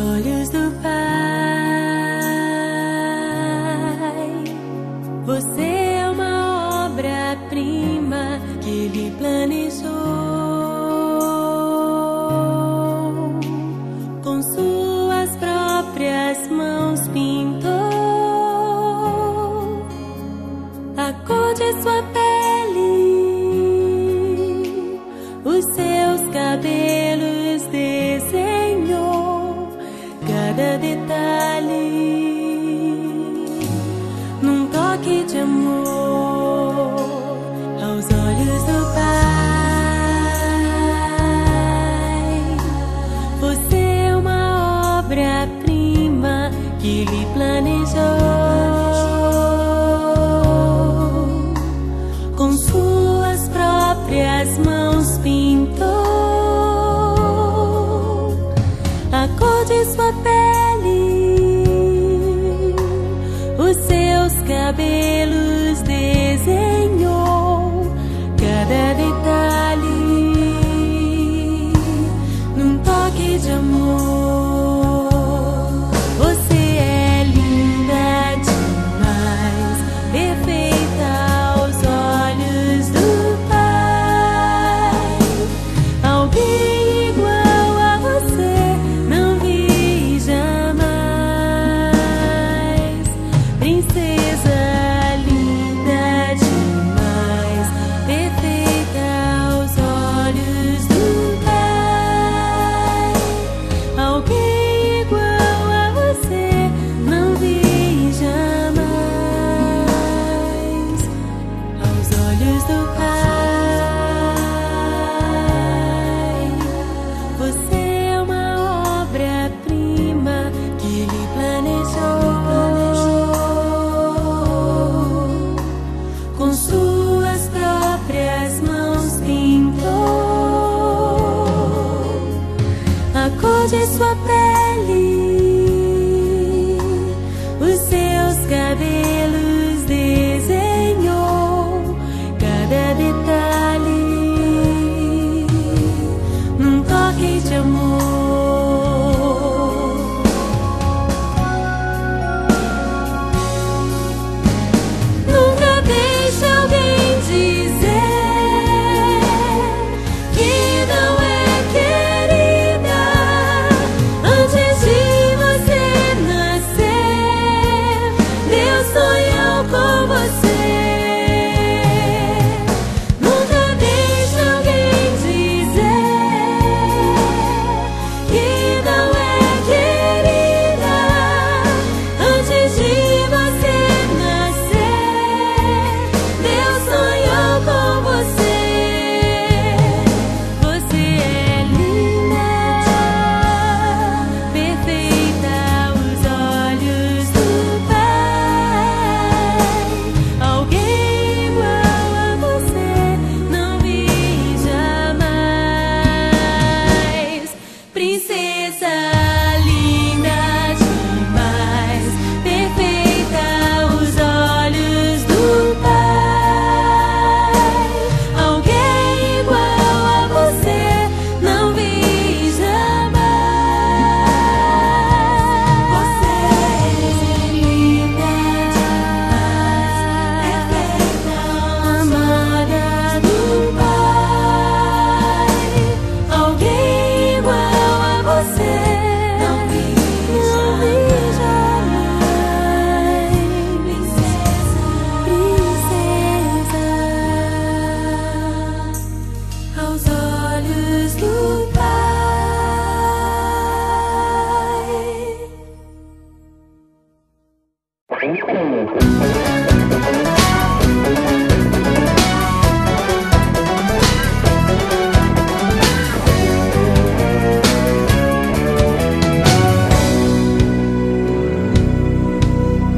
olhos do Pai, você é uma obra-prima que Ele planejou. Com suas próprias mãos pintou a cor de sua pele, os seus cabelos desenhou cada detalhe num toque de amor aos olhos do Pai. Você é uma obra-prima que Ele planejou. Com suas próprias mãos pintou a cor de sua pele, os seus cabelos desenhou cada detalhe num toque de amor. Você é linda demais, perfeita aos olhos do Pai. Alguém igual a você não vi jamais. Princesa linda demais, perfeita aos olhos do Pai. Alguém igual a você não vi jamais aos olhos do Pai. Você é uma obra-prima que Ele planejou. Com suas próprias mãos pintou a cor de sua pele, os seus cabelos desenhou cada detalhe num toque de amor. Nunca deixe alguém dizer que não é querida antes de você nascer. Deus sonhou com você. Nunca deixe alguém dizer que não é querida antes de você nascer. Deus sonhou com você. Você é linda, perfeita aos olhos do Pai. Alguém igual a você não vi jamais. Princesa linda demais, perfeita aos olhos do Pai. Alguém igual a você não vi jamais. Você é linda demais, perfeita, amada do Pai. Alguém igual a você não vi jamais. Princesa, aos olhos do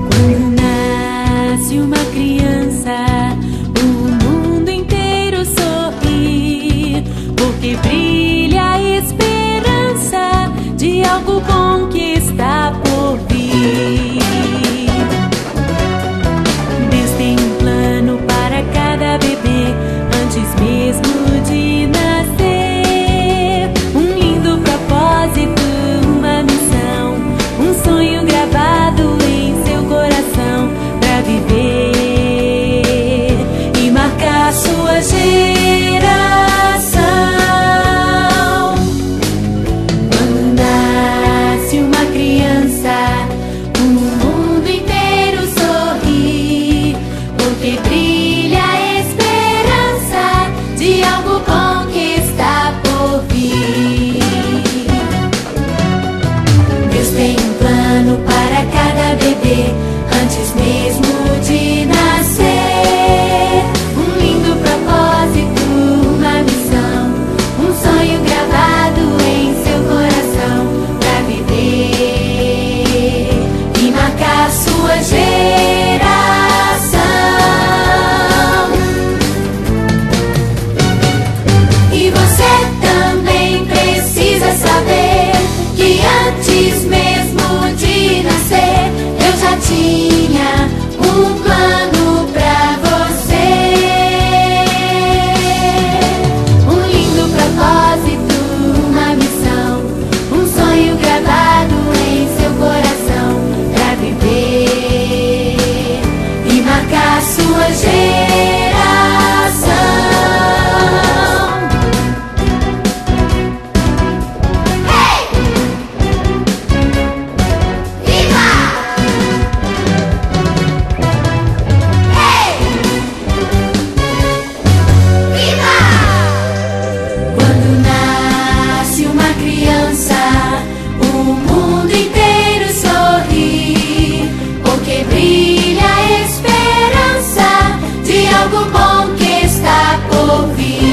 Quando nasce uma criança, o mundo inteiro sorri, porque brilha a esperança de algo bom que está por vir. Antes mesmo de nascer, eu já tinha um plano pra você. Um lindo propósito, uma missão, um sonho gravado em seu coração, pra viver e marcar sua geração. Brilha a esperança de algo bom que está por vir.